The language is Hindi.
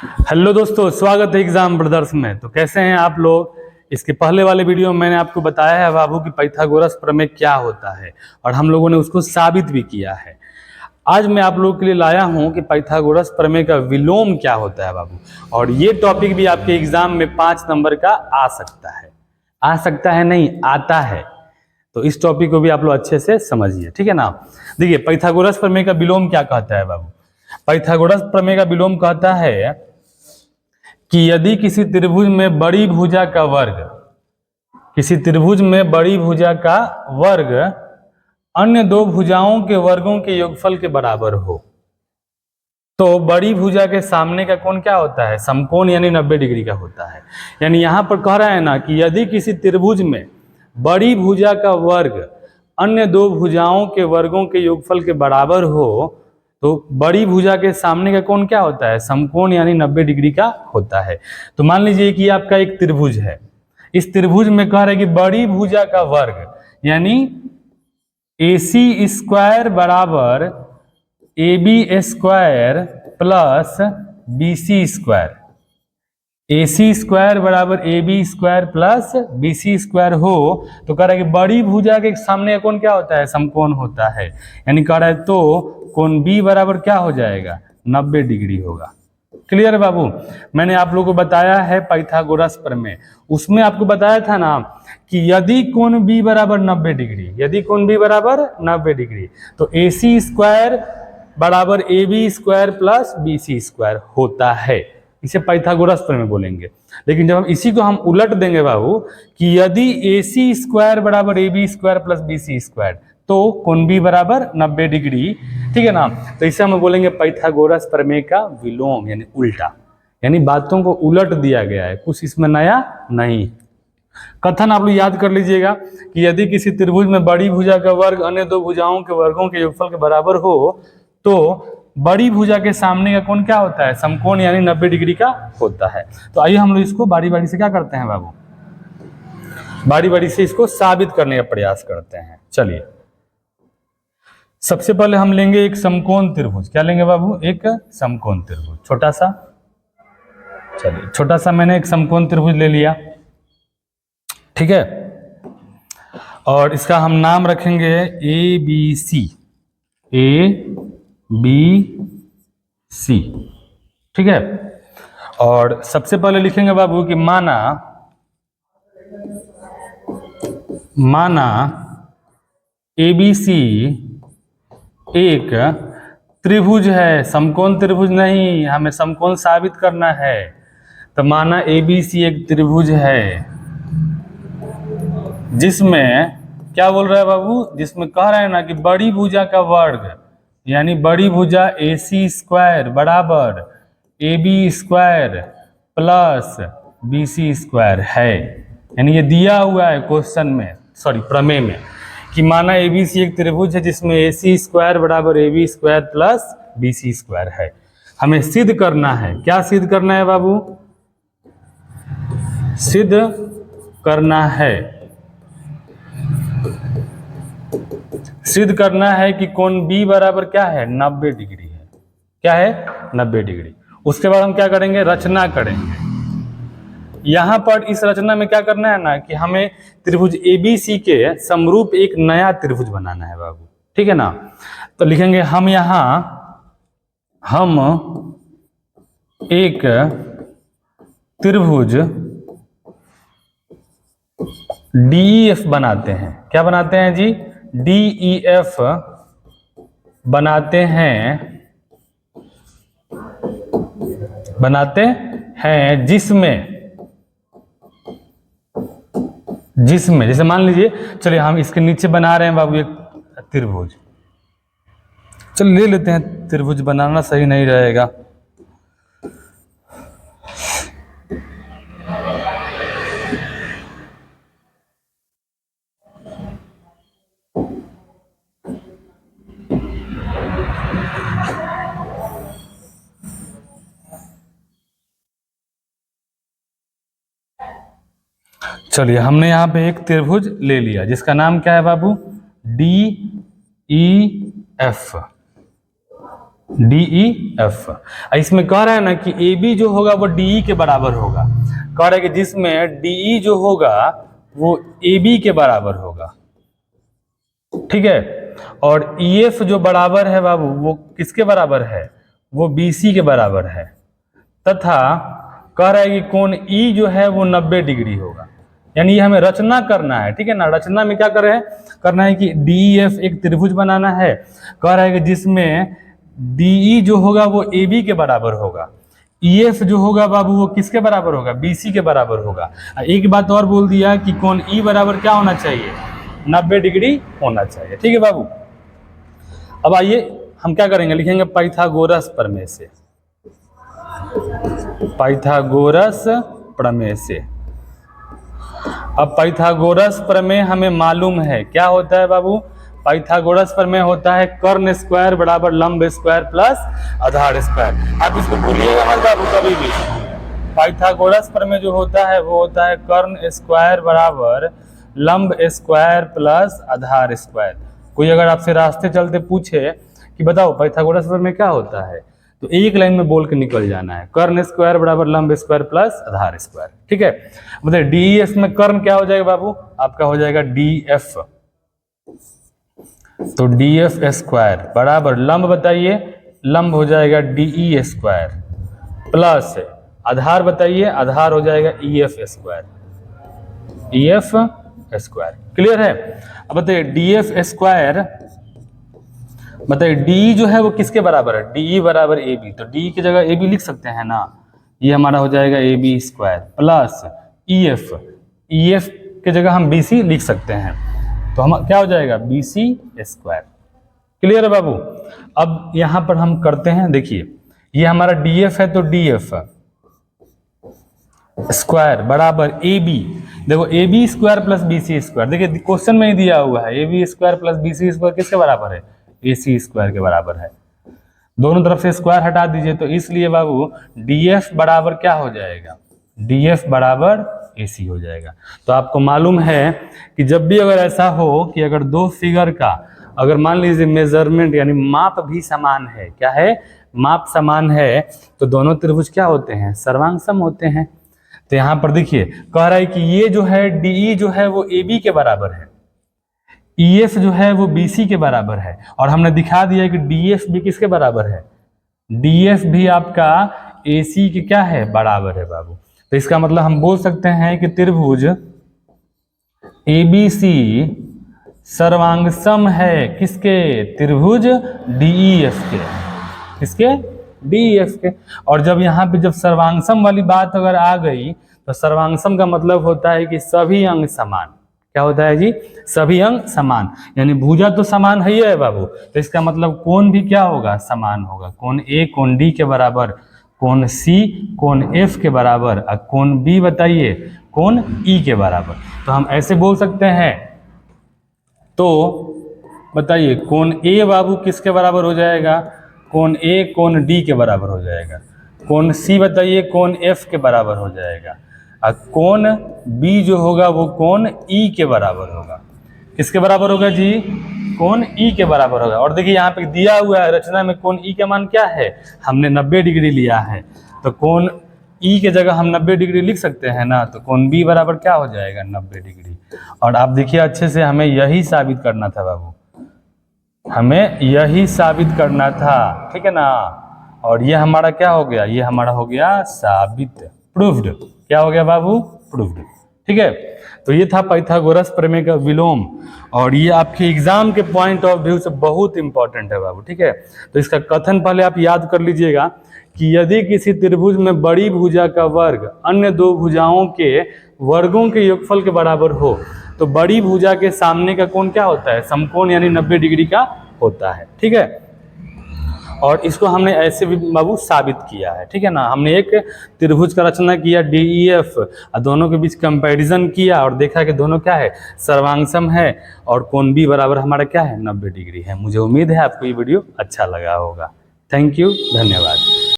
हेलो दोस्तों, स्वागत है एग्जाम ब्रदर्स में। तो कैसे हैं आप लोग। इसके पहले वाले वीडियो में मैंने आपको बताया है बाबू कि पाइथागोरस प्रमेय क्या होता है और हम लोगों ने उसको साबित भी किया है। आज मैं आप लोगों के लिए लाया हूं कि पाइथागोरस प्रमेय का विलोम क्या होता है बाबू। और ये टॉपिक भी आपके एग्जाम में 5 नंबर का आ सकता है। आ सकता है नहीं, आता है। तो इस टॉपिक को भी आप लोग अच्छे से समझिए, ठीक है ना। देखिए, पाइथागोरस प्रमेय का विलोम क्या कहता है बाबू। पाइथागोरस प्रमेय का विलोम कहता है कि यदि किसी त्रिभुज में बड़ी भुजा का वर्ग, किसी त्रिभुज में बड़ी भुजा का वर्ग अन्य दो भुजाओं के वर्गों के योगफल के बराबर हो, तो बड़ी भुजा के सामने का कोण क्या होता है, समकोण, यानी 90 डिग्री का होता है। यानी यहां पर कह रहा है ना कि यदि किसी त्रिभुज में बड़ी भुजा का वर्ग अन्य दो भुजाओं के वर्गों के योगफल के बराबर हो, तो बड़ी भुजा के सामने का कोण क्या होता है, समकोण, यानी 90 डिग्री का होता है। तो मान लीजिए कि आपका एक त्रिभुज है। इस त्रिभुज में कह रहा है कि बड़ी भुजा का वर्ग यानी AC स्क्वायर बराबर AB square plus BC square, AC square बराबर AB square plus BC square हो, तो कह रहा है कि बड़ी भुजा के सामने कोण क्या होता है, समकोण होता है। यानी कह रहा है तो कोण B बराबर क्या हो जाएगा, 90 डिग्री होगा। क्लियर है बाबू। मैंने आप लोगों को बताया है पाइथागोरस प्रमेय, उसमें आपको बताया था ना कि यदि कोण B बराबर 90 डिग्री, यदि कोण B बराबर 90 डिग्री, तो AC स्क्वायर बराबर AB square plus BC square होता है। इसे पाइथागोरस प्रमेय बोलेंगे। लेकिन जब हम इसी को हम उलट देंगे बाबू कि यदि AC स्क्वायर बराबर AB square plus BC square, तो कोण B बराबर 90 डिग्री, ठीक है ना। तो इसे हम बोलेंगे पाइथागोरस प्रमेय का विलोम, यानी उल्टा, यानी बातों को उलट दिया गया है, कुछ इसमें नया नहीं। कथन आप लोग याद कर लीजिएगा कि यदि किसी त्रिभुज में बड़ी भुजा का वर्ग अन्य दो भुजाओं के वर्गों के योगफल के बराबर हो, तो बड़ी भुजा के सामने का कोण क्या होता है, समकोण, यानी 90 डिग्री का होता है। तो आइए हम लोग इसको बारी बारी से क्या करते हैं बाबू, बारी बारी से इसको साबित करने का प्रयास करते हैं। चलिए, सबसे पहले हम लेंगे एक समकोण त्रिभुज। क्या लेंगे बाबू, एक समकोण त्रिभुज, छोटा सा। चलिए, छोटा सा मैंने एक समकोण त्रिभुज ले लिया, ठीक है। और इसका हम नाम रखेंगे ABC, ABC, ठीक है। और सबसे पहले लिखेंगे बाबू कि माना ABC एक त्रिभुज है, समकोण त्रिभुज नहीं, हमें समकोण साबित करना है। तो माना ABC एक त्रिभुज है जिसमें क्या बोल रहा है बाबू, जिसमें कह रहा है ना कि बड़ी भुजा का वर्ग यानी बड़ी भुजा AC स्क्वायर बराबर AB square plus BC square है। यानी ये दिया हुआ है क्वेश्चन में, सॉरी प्रमेय में, कि माना ABC एक त्रिभुज है जिसमें AC स्क्वायर बराबर AB square plus BC square है। हमें सिद्ध करना है। क्या सिद्ध करना है बाबू, सिद्ध करना है, सिद्ध करना है कि कोण B बराबर क्या है, 90 डिग्री है। क्या है, 90 डिग्री। उसके बाद हम क्या करेंगे, रचना करेंगे। यहां पर इस रचना में क्या करना है ना कि हमें त्रिभुज ABC के समरूप एक नया त्रिभुज बनाना है बाबू, ठीक है ना। तो लिखेंगे हम एक त्रिभुज DEF बनाते हैं। क्या बनाते हैं जी, DEF बनाते हैं जिसमें जैसे मान लीजिए, चलिए हम इसके नीचे बना रहे हैं बाबू एक त्रिभुज। चलो ले लेते हैं, त्रिभुज बनाना सही नहीं रहेगा। चलिए, हमने यहाँ पे एक त्रिभुज ले लिया जिसका नाम क्या है बाबू, DEF, DEF। इसमें कह रहा है ना कि AB जो होगा वो DE के बराबर होगा। कह रहा है कि जिसमें DE जो होगा वो AB के बराबर होगा, ठीक है। और EF जो बराबर है बाबू वो किसके बराबर है, वो BC के बराबर है। तथा कह रहा है कि कोण E जो है वो 90 डिग्री होगा। यानी ये हमें रचना करना है, ठीक है ना। रचना में क्या करें, करना है कि DEF एक त्रिभुज बनाना है। कह रहा है कि जिसमें DE जो होगा वो AB के बराबर होगा, EF जो होगा बाबू वो किसके बराबर होगा, BC के बराबर होगा। एक बात और बोल दिया कि कोण E बराबर क्या होना चाहिए, 90 डिग्री होना चाहिए, ठीक है बाबू। अब आइए हम क्या करेंगे, लिखेंगे पाइथागोरस प्रमेय से। पाइथागोरस प्रमेय से। अब पाइथागोरस प्रमेय हमें मालूम है क्या होता है बाबू। पाइथागोरस प्रमेय होता है कर्ण स्क्वायर बराबर लंब स्क्वायर प्लस आधार स्क्वायर। आप इसको भूलिएगा मत बाबू कभी भी। पाइथागोरस प्रमेय जो होता है वो होता है कर्ण स्क्वायर बराबर लंब स्क्वायर प्लस आधार स्क्वायर। कोई अगर आपसे रास्ते चलते पूछे कि बताओ पाइथागोरस प्रमेय क्या होता है, तो एक लाइन में बोल के निकल जाना है, कर्ण स्क्वायर बराबर लंब स्क्वायर प्लस आधार स्क्वायर, ठीक है। मतलब DEF में कर्ण क्या हो जाएगा बाबू, आपका हो जाएगा DF। तो DF स्क्वायर बराबर लंब बताइए, लंब हो जाएगा DE स्क्वायर प्लस आधार बताइए, आधार हो जाएगा EF square, EF square. Clear है। अब बताइए DF स्क्वायर, बताइए DE जो है वो किसके बराबर है, DE बराबर AB। तो DE की जगह AB लिख सकते हैं ना, ये हमारा हो जाएगा AB स्क्वायर प्लस EF की जगह हम BC लिख सकते हैं, तो हम क्या हो जाएगा BC स्क्वायर। क्लियर है बाबू। अब यहां पर हम करते हैं, देखिए ये हमारा DF है तो DF स्क्वायर बराबर AB। देखो AB square plus BC square, देखिए क्वेश्चन में ही दिया हुआ है AB square plus BC square किसके बराबर है, AC स्क्वायर के बराबर है। दोनों तरफ से स्क्वायर हटा दीजिए, तो इसलिए बाबू DF बराबर क्या हो जाएगा, DF बराबर AC हो जाएगा। तो आपको मालूम है कि जब भी अगर ऐसा हो कि अगर दो फिगर का अगर मान लीजिए मेजरमेंट यानी माप भी समान है, क्या है, माप समान है, तो दोनों त्रिभुज क्या होते हैं, सर्वांगसम होते हैं। तो यहाँ पर देखिए कह रहा है कि ये जो है DE जो है वो AB के बराबर है, EF जो है वो BC के बराबर है, और हमने दिखा दिया कि DF भी किसके बराबर है, DF भी आपका AC के क्या है, बराबर है बाबू। तो इसका मतलब हम बोल सकते हैं कि त्रिभुज ABC सर्वांगसम है किसके, त्रिभुज DEF के, किसके, DEF के। और जब यहाँ पे जब सर्वांगसम वाली बात अगर आ गई तो सर्वांगसम का मतलब होता है कि सभी अंग समान। क्या होता है जी, सभी अंग समान, यानी भुजा तो समान है बाबू, तो इसका मतलब कोण भी क्या होगा, समान होगा। कोण A कोण D के बराबर, कोण C कोण F के बराबर, और कोण B बताइए कोण E के बराबर। तो हम ऐसे बोल सकते हैं, तो बताइए कोण A बाबू किसके बराबर हो जाएगा, कोण A कोण D के बराबर हो जाएगा, कोण C बताइए कोण F के बराबर हो जाएगा, और कोण B जो होगा वो कोण E के बराबर होगा। किसके बराबर होगा जी, कोण E के बराबर होगा। और देखिए यहाँ पे दिया हुआ है रचना में कोण E का मान क्या है, हमने 90 डिग्री लिया है, तो कोण E के जगह हम 90 डिग्री लिख सकते हैं ना, तो कोण B बराबर क्या हो जाएगा, 90 डिग्री। और आप देखिए अच्छे से हमें यही साबित करना था बाबू, हमें यही साबित करना था, ठीक है ना। और ये हमारा क्या हो गया, ये हमारा हो गया साबित, प्रूव्ड। क्या हो गया बाबू, प्रूव्ड, ठीक है। तो ये था पाइथागोरस प्रमेय का विलोम, और ये आपके एग्जाम के पॉइंट ऑफ व्यू से बहुत इंपॉर्टेंट है बाबू, ठीक है। तो इसका कथन पहले आप याद कर लीजिएगा कि यदि किसी त्रिभुज में बड़ी भुजा का वर्ग अन्य दो भुजाओं के वर्गों के योगफल के बराबर हो, तो बड़ी भुजा के सामने का कोण क्या होता है, समकोण, यानी 90 डिग्री का होता है, ठीक है। और इसको हमने ऐसे भी बाबू साबित किया है, ठीक है ना। हमने एक त्रिभुज का रचना किया DEF, और दोनों के बीच कंपैरिजन किया और देखा कि दोनों क्या है, सर्वांगसम है, और कोण B बराबर हमारा क्या है, 90 डिग्री है। मुझे उम्मीद है आपको ये वीडियो अच्छा लगा होगा। थैंक यू, धन्यवाद।